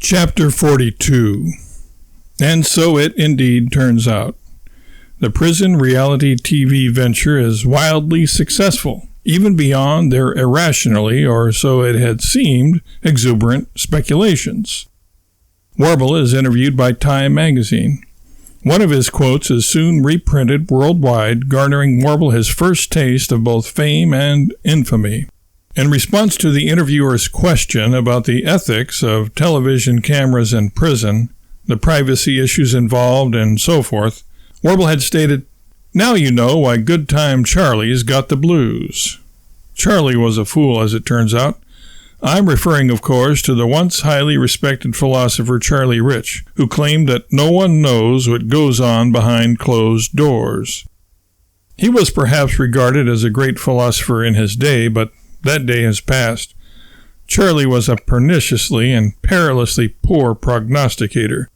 Chapter 42. And so it indeed turns out. The prison reality TV venture is wildly successful, even beyond their irrationally, or so it had seemed, exuberant speculations. Warble is interviewed by Time magazine. One of his quotes is soon reprinted worldwide, garnering Warble his first taste of both fame and infamy. In response to the interviewer's question about the ethics of television cameras in prison, the privacy issues involved, and so forth, Warble had stated, "Now you know why Good Time Charlie's got the blues." Charlie was a fool, as it turns out. I'm referring, of course, to the once highly respected philosopher Charlie Rich, who claimed that no one knows what goes on behind closed doors. He was perhaps regarded as a great philosopher in his day, but that day has passed. Charlie was a perniciously and perilously poor prognosticator.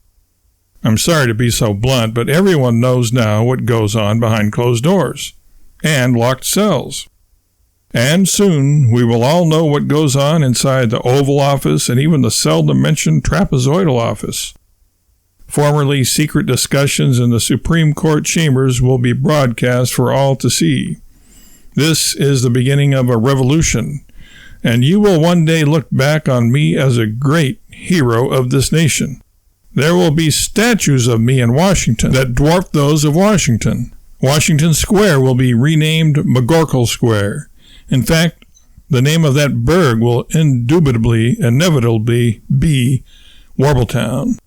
I'm sorry to be so blunt, but everyone knows now what goes on behind closed doors and locked cells. And soon we will all know what goes on inside the Oval Office and even the seldom mentioned trapezoidal office. Formerly secret discussions in the Supreme Court chambers will be broadcast for all to see. This is the beginning of a revolution, and you will one day look back on me as a great hero of this nation. There will be statues of me in Washington that dwarf those of Washington. Washington Square will be renamed McGorkle Square. In fact, the name of that burg will inevitably be Warbletown.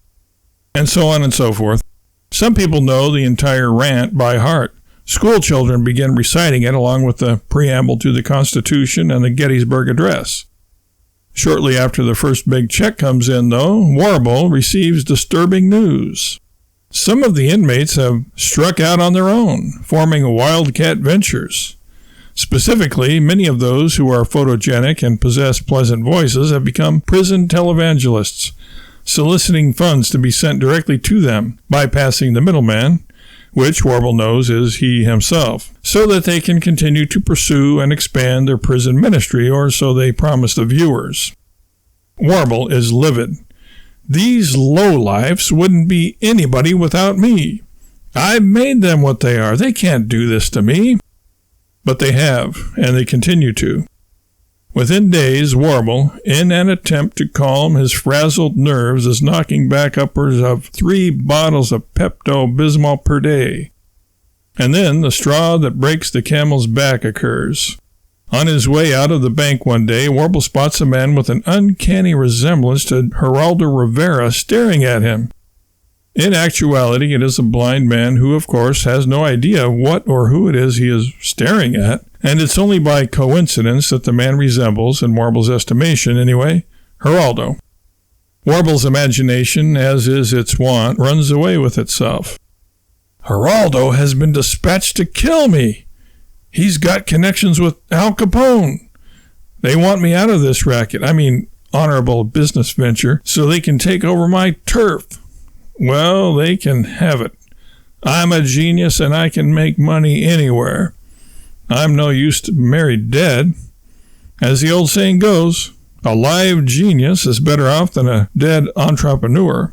And so on and so forth. Some people know the entire rant by heart. School children begin reciting it along with the preamble to the Constitution and the Gettysburg Address. Shortly after the first big check comes in, though, Warble receives disturbing news. Some of the inmates have struck out on their own, forming wildcat ventures. Specifically, many of those who are photogenic and possess pleasant voices have become prison televangelists, soliciting funds to be sent directly to them, bypassing the middleman, which Warble knows is he himself, so that they can continue to pursue and expand their prison ministry, or so they promise the viewers. Warble is livid. These lowlifes wouldn't be anybody without me. I made them what they are. They can't do this to me. But they have, and they continue to. Within days, Warble, in an attempt to calm his frazzled nerves, is knocking back upwards of 3 bottles of Pepto-Bismol per day. And then the straw that breaks the camel's back occurs. On his way out of the bank one day, Warble spots a man with an uncanny resemblance to Geraldo Rivera staring at him. In actuality, it is a blind man who, of course, has no idea what or who it is he is staring at, and it's only by coincidence that the man resembles, in Warble's estimation anyway, Geraldo. Warble's imagination, as is its wont, runs away with itself. Geraldo has been dispatched to kill me. He's got connections with Al Capone. They want me out of this racket, honorable business venture, so they can take over my turf. Well, they can have it. I'm a genius and I can make money anywhere. I'm no use to married dead. As the old saying goes, a live genius is better off than a dead entrepreneur.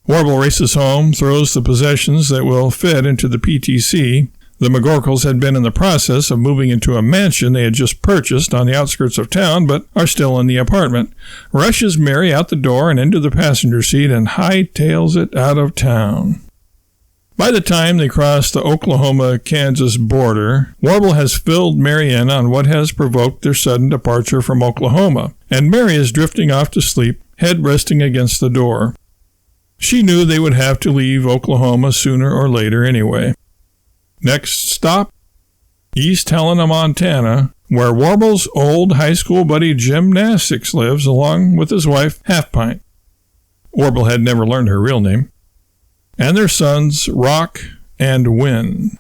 Warble races home, throws the possessions that will fit into the PTC. The McGorkles had been in the process of moving into a mansion they had just purchased on the outskirts of town, but are still in the apartment. Rushes Mary out the door and into the passenger seat and hightails it out of town. By the time they cross the Oklahoma-Kansas border, Warble has filled Mary in on what has provoked their sudden departure from Oklahoma, and Mary is drifting off to sleep, head resting against the door. She knew they would have to leave Oklahoma sooner or later anyway. Next stop, East Helena, Montana, where Warble's old high school buddy Jim Nassix lives, along with his wife, Half-Pint. Warble had never learned her real name. And their sons, Rock and Win.